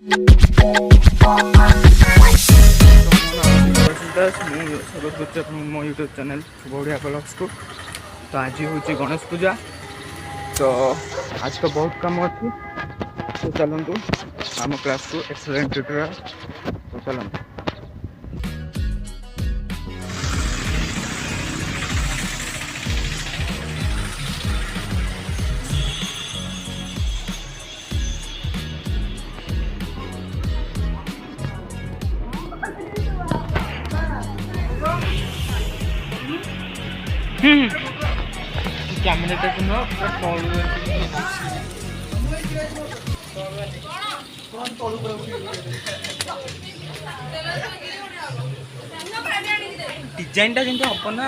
मो YouTube channel बढ़िया blogs को। तो आज हूँ गणेश पूजा, तो आज का बहुत कम अच्छी। तो चलतु आम क्लास को एक्सलेंट ट्यूटोरियल। तो चलतु कैमरा डिजाइन टा किंतु हम ना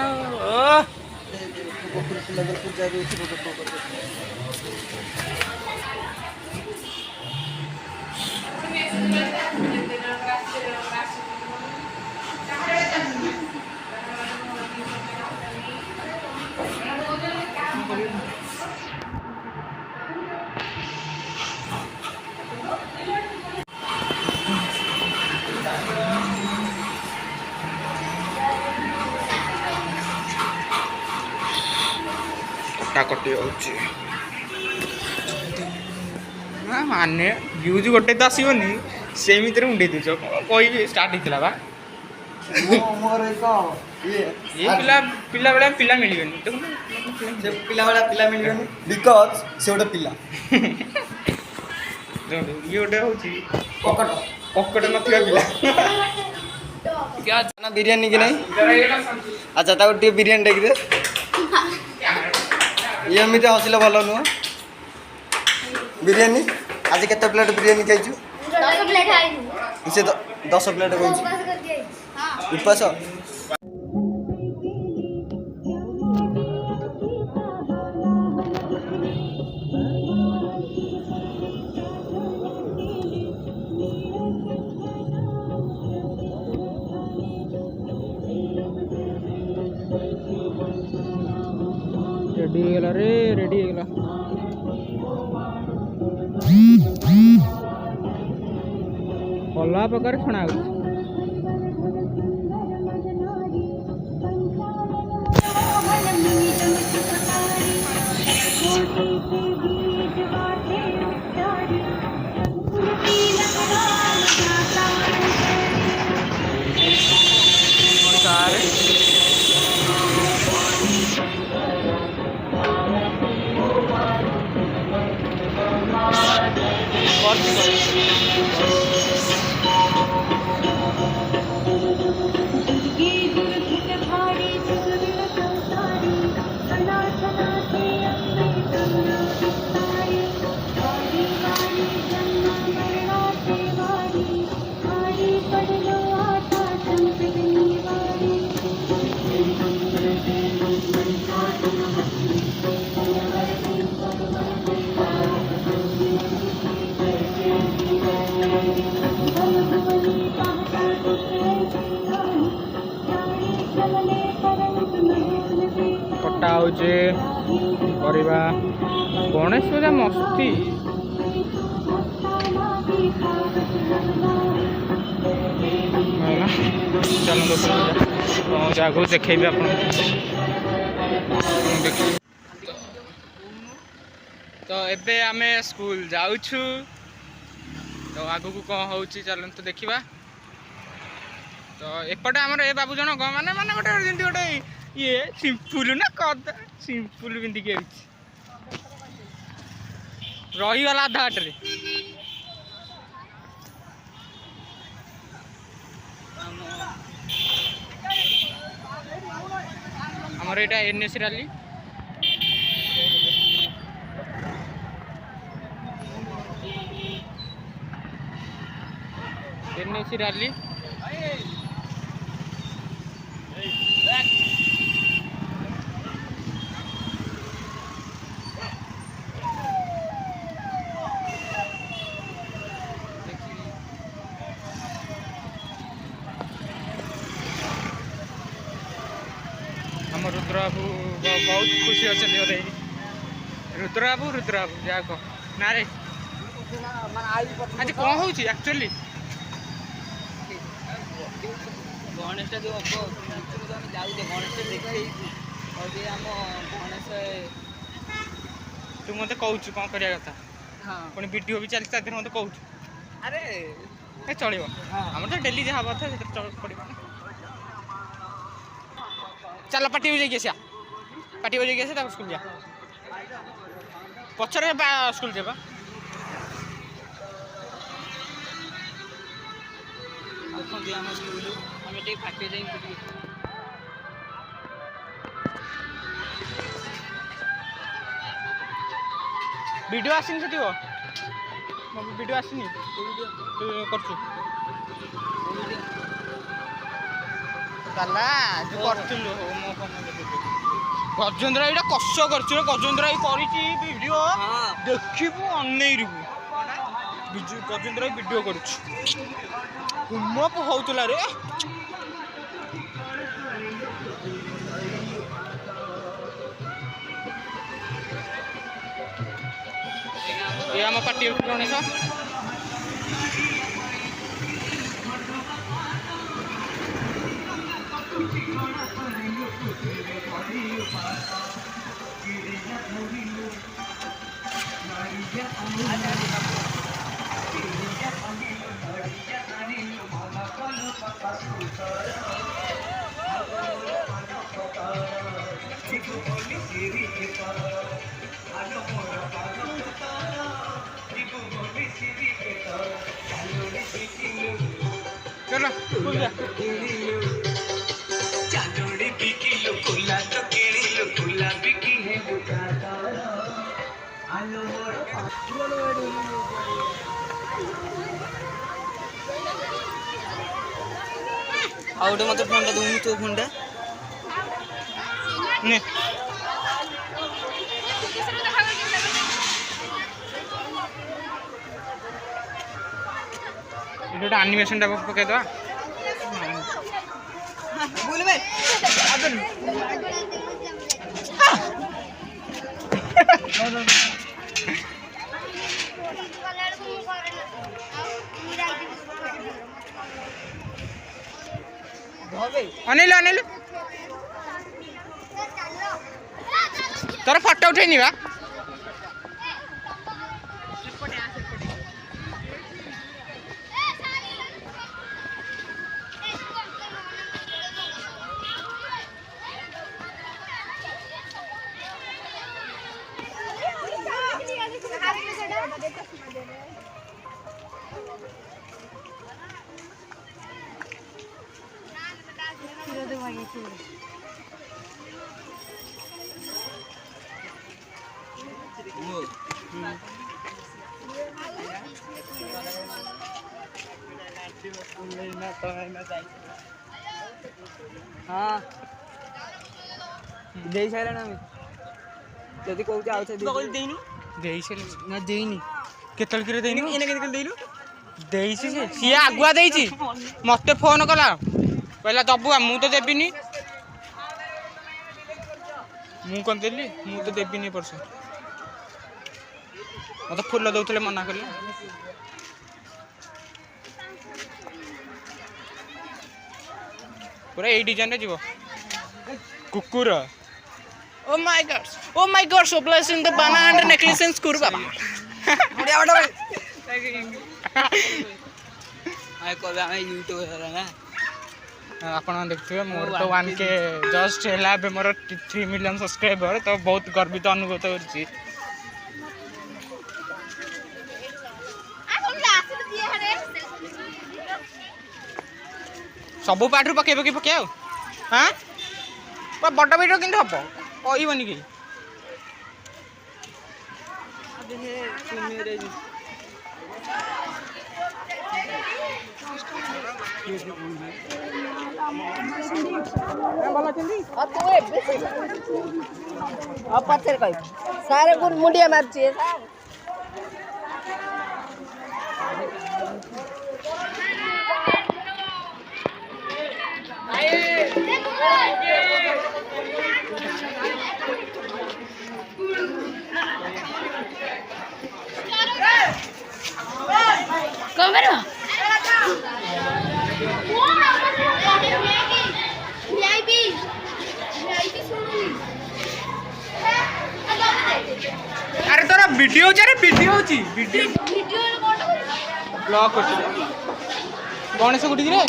कटाकटी माने व्यूज गोटे तो आसोनी सेमती मुंडे दूच कह स्टार्ट होता बा ये पिला पिला बेला पिला मिलबेनी से पिला बेला पिला मिलबेनी बिकॉज से गोटे पिला ये गोटे होची पकट पकट नथिया पिला क्या जाना बिरयानी की नहीं। अच्छा ताको टी बिरयानी टेक दे ये एमती हसिले भल नुह बिरयानी आज केते प्लेट बिरयानी खाइछु 10 प्लेट खाइछु से 10 प्लेट खाइछु उपास रेडी गला रे रेडी गला अलग प्रकार छणा कटा होचे करवा गणेश पूजा मस्ती चलो जगह देखेबी आप तो एबे आमे स्कूल जाउछु। तो आगु को कौन हो चलते देखा। तो एपटे आमर ए बाबू जन माने माने गोटे जमी गोटे ये सिंपल ना कद सिंपल पिंधिक रहीगला आधा बाटे आमर यहाँ एनएस रैली एनएस रैली हम रुद्रबाबू बहुत खुशी अच्छे रुद्रबाबू रुद्रबाबू जा कह ना रे आज कौन हो एक्चुअली गणेश जो हम जाऊे गणेश देखे गणेश तू मत कहूँ कौन करा कथा हाँ पुणी वीडियो भी चलती मत कहूँ अरे चलो हाँ आम तो डेली जहाँ था पड़े चल पार्टी बजे आसिया पार्टी बजे आसिया स्कूल जा पचर स्कूल जावा आम स्कूल आम फाटे जाए वीडियो आसनी से वीडियो आसनी तू करचु चला तू करचुलु मो फोन गजेंद्र एटा कष्ट करछु गजेंद्र वीडियो देखिबु अनैरबु बिजु गजेंद्र वीडियो करछु कुमप होतला रे ये आम पार्टी गणेश चलो स्कूल जा चांदोड़ी बिकिलो फुला तो केड़िलो फुला बिकी है बुझाता आलो मोर आउटे मत फोन दूनी तो फोन ने এটা অ্যানিমেশনটা পকাই দাও बोलबे अनिल अनिल तोर फोटो उठेनी बा हाँ दे सारे ना जदि कहूँ आउ देनी देइछली ना देनी केतल करे देनी एने केतल देलु देइछि से सिया आगुआ देइछि मते फोन कला कहला दबुआ मु तो देबिनी मु कोन देली मु तो देबिनी परस मते फूल दउतले मना करले पूरा ए डिजाइन रे जीवो कुकुर oh my God so blessed in the banana and necklace and screw बाबा बढ़िया बड़ा आय को हमें यूट्यूब है ना आपण देखिए मोर तो 1K जस्ट हैला बे मोर 3 मिलियन सब्सक्राइबर तो बहुत गर्वित अनुभव करछि सब पाठरू पके पके पके हाँ बड़ वीडियो किंतु हम कहबनी कि पत्थर कह सारे गुण मुंडिया मारछे अरे तोरा वीडियो वीडियो ब्लॉक गणेश गुटी रे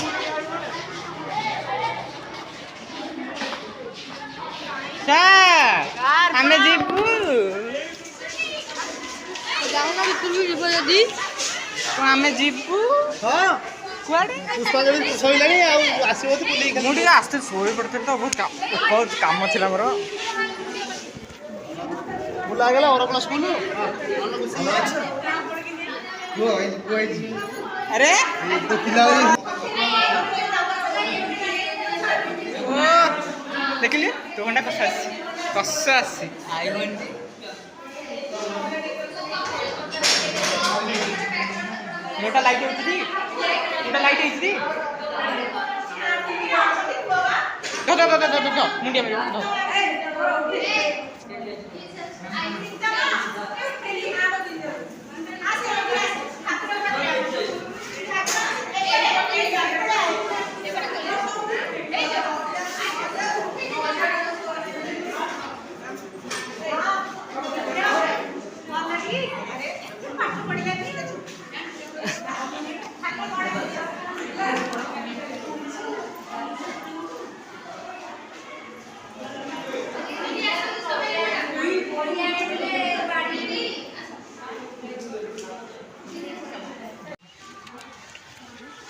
आमे जीबू आमे जीबू कुआडे पुष्पांजलि सइलानी आ आसीबो तो बुली ମୁଁ ଟିକେ ଆସ୍ତେ ଶୋଇ ପଡ଼ିଥିଲି ତ ବହୁତ କାମ ଥିଲା ମୋର बुला गेला और स्कूल अरे तो पिला देखिली तू घंटा कसा आसी मोटा लाइट होती मोटा लाइट होती मुंडिया में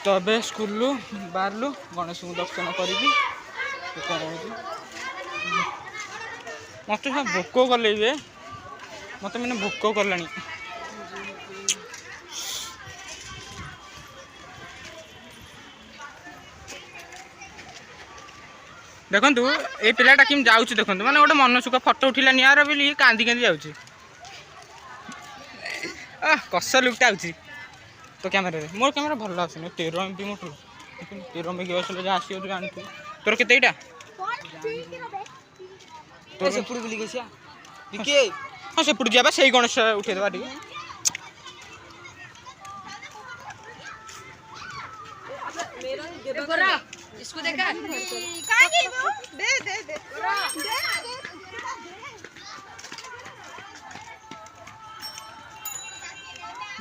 तो अब स्कूल बाहर गणेश को दर्शन करी मत भोक कले मत मैंने भोक कला देखु ये पिलाटा कि जाऊँ देखो मैंने गोटे मन सुख फटो उठिला निआर बोली कांदी कांदी जाऊँ कस लुकटा आउची तो कैमेरा मोर कैमेरा भल आसनी 13 MP मोटर 13 MP बस जहाँ आस जानी तोर के तो सेपट बुलिक हाँ सेपट जावा से गणेश उठेदेवा टे इसको देखा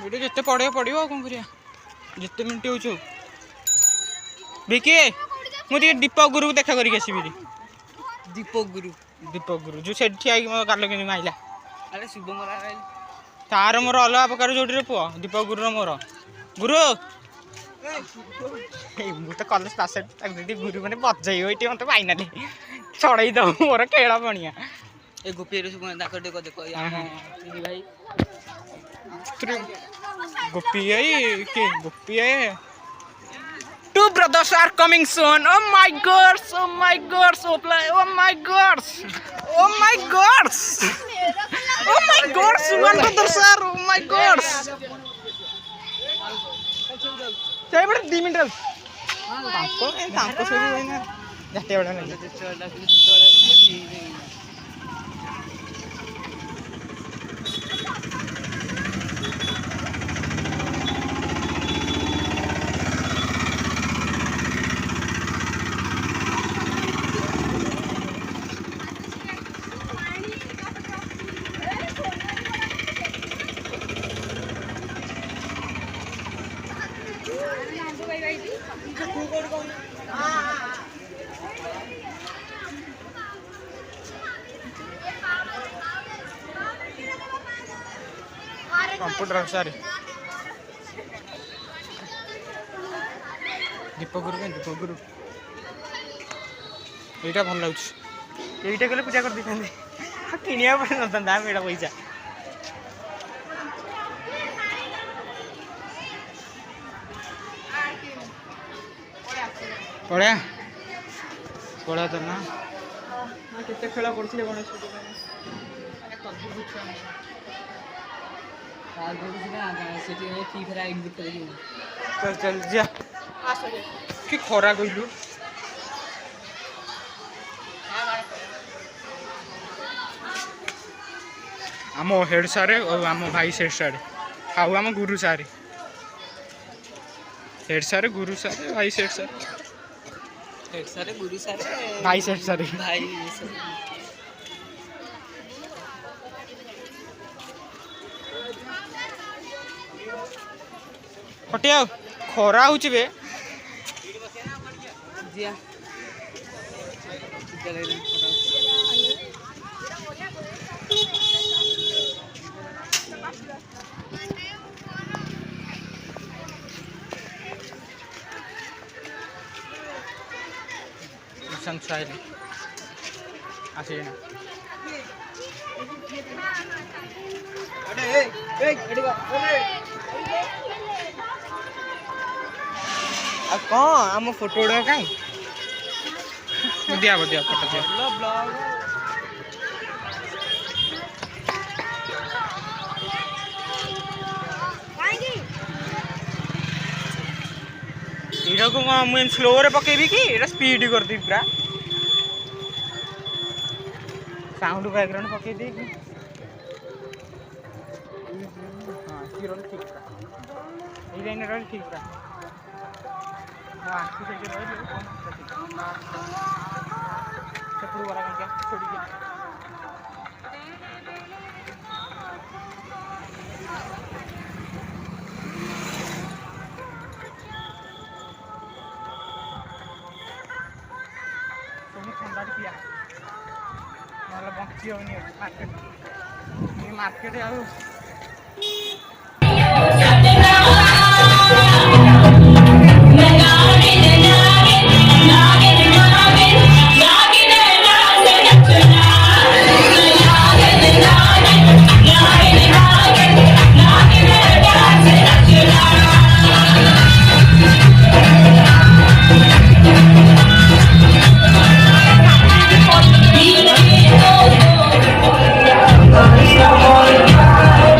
वीडियो जिते पढ़े पड़ो कौन करिया जिते मिनट हो विकी मुझे दीपक गुरु को देखा करके आसबि दीपक गुरु जो से ठिया मत गाल के माइला अरे शुभम तार मोर अलग प्रकार जोड़ी पुआ दीपक गुरु मोर गुरु मुझे कलेज पास गुरु मैंने बजाई ये मत पाइना चढ़ई दब मोर खेला पणिया ए गोपी भाई गोपी Two brothers are coming soon. Oh my gosh! Oh my gosh! Oh my gosh! Oh my gosh! Oh my gosh! One brothers are. Oh my gosh! Saya ber 2 minit. Tangko sih ini. Jatuh orang lagi. Computer सारी दीपक गुरु दीपक गुरु यहाँ भल लगे यहीटा कले पूजा कर दी किनिया पड़े ना मेरा पैसा पढ़िया पढ़ा तो ना केते खेल करते गणेश चल चल जा कि खरा कहलु आम हेड सारे और आम भाई सेठ सारे आउ आम गुरु सारे हेड सारे गुरु सारे भाई सेठ सारे हेड सारे गुरु सारे भाई सेठ सारे भाई सब पटिया खरा होची बे जिया विद्यालय संसार आसे ना अरे ए एडी बा अरे आ कौन आम फोटो उड़ा कहीं दिया फोटो दिया ब्लॉग इरा को मैं स्लो रे पकेबी कि एटा स्पीड कर दी पूरा साउंड बैकग्राउंड पके दी हां की रोल ठीक था ई लाइन रोल ठीक था हां ठीक है रोल चपड़ू वाला क्या छोड़ी के ठंडा पिया नहले बंची होनी मार्केट Oh,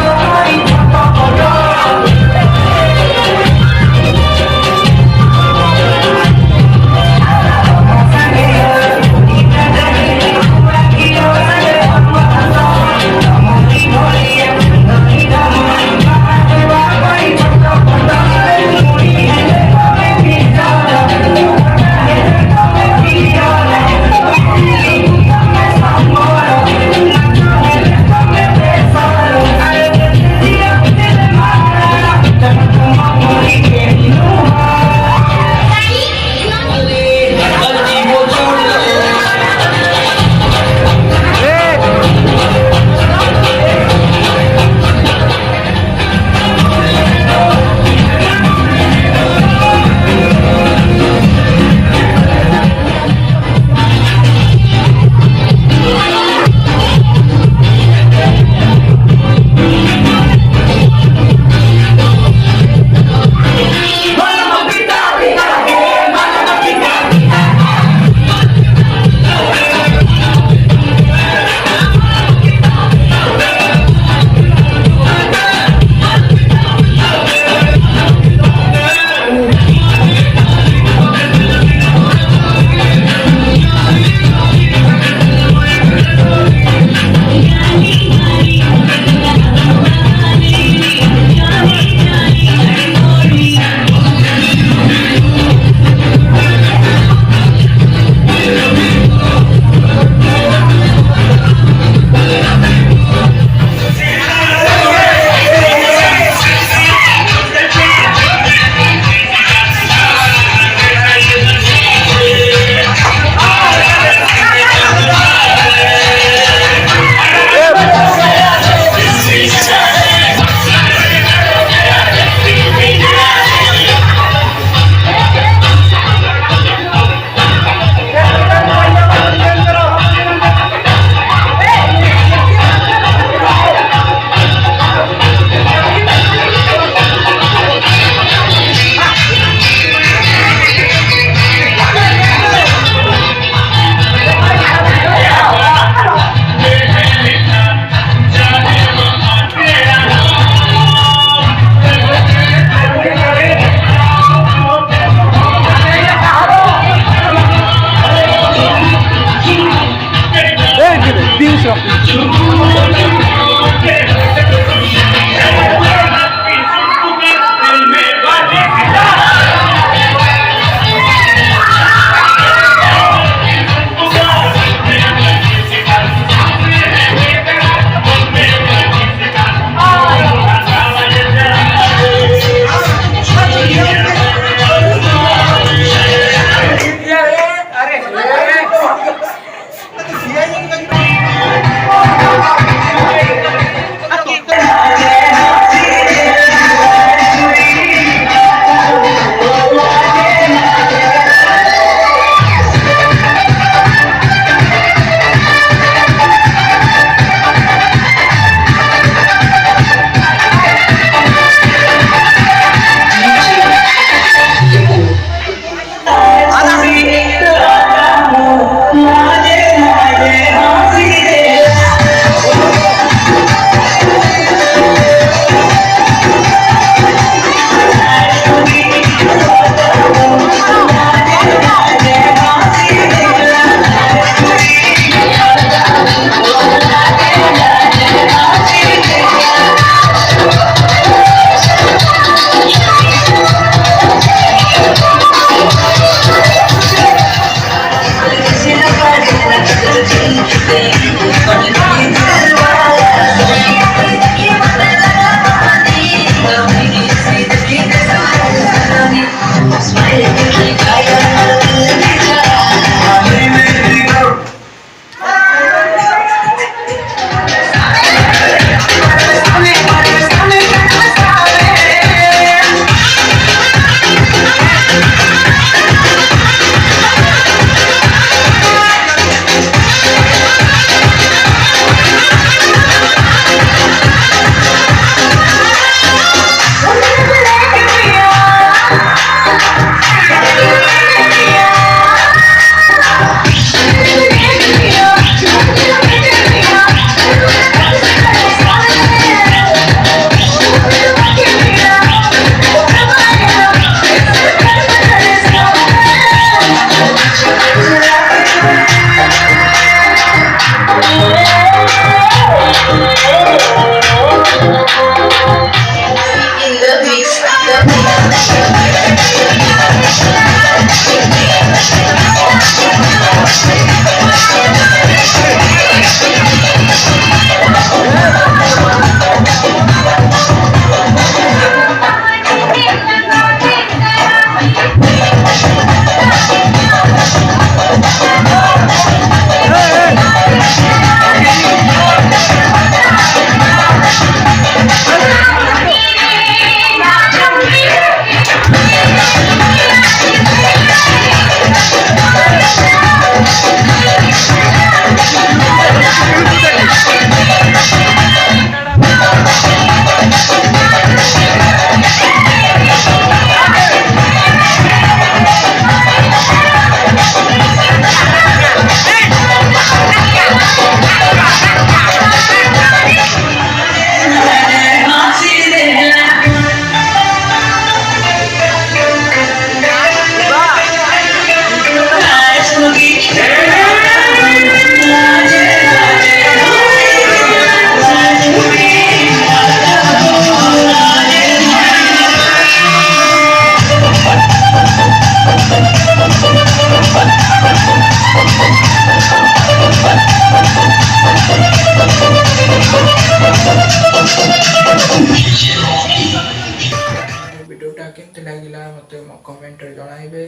କମେଣ୍ଟରେ ଜଣାଇବେ।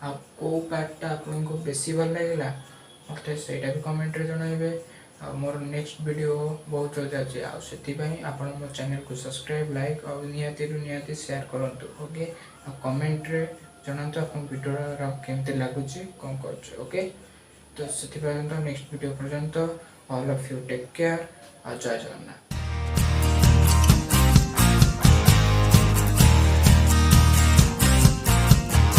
ଆଉ କେଉଁ ପାର୍ଟଟା ଆପଣଙ୍କୁ ବେଶୀ ଭଲ ଲାଗିଲା ମୋତେ ସେଇଟା ବି କମେଣ୍ଟରେ ଜଣାଇବେ। ଆଉ ମୋର ନେକ୍ସଟ ଭିଡ଼ିଓ ବହୁତ ଜଲ୍ଦି ଅଛି, ଆଉ ସେଥିପାଇଁ ଆପଣ ମୋ ଚ୍ୟାନେଲକୁ ସବସ୍କ୍ରାଇବ୍ ଲାଇକ୍ ଆଉ ନିହାତିରୁ ନିହାତି ସେୟାର କରନ୍ତୁ। ଓକେ, ଆଉ କମେଣ୍ଟରେ ଜଣାନ୍ତୁ ଆପଣ ଭିଡ଼ିଓର କେମିତି ଲାଗୁଛି, କ'ଣ କରୁଛି। ଓକେ, ତ ସେଥିପାଇଁ ନେକ୍ସଟ ଭିଡ଼ିଓ ପର୍ଯ୍ୟନ୍ତ all of you take care ଆଉ ଜୟ ଜଗନ୍ନାଥ।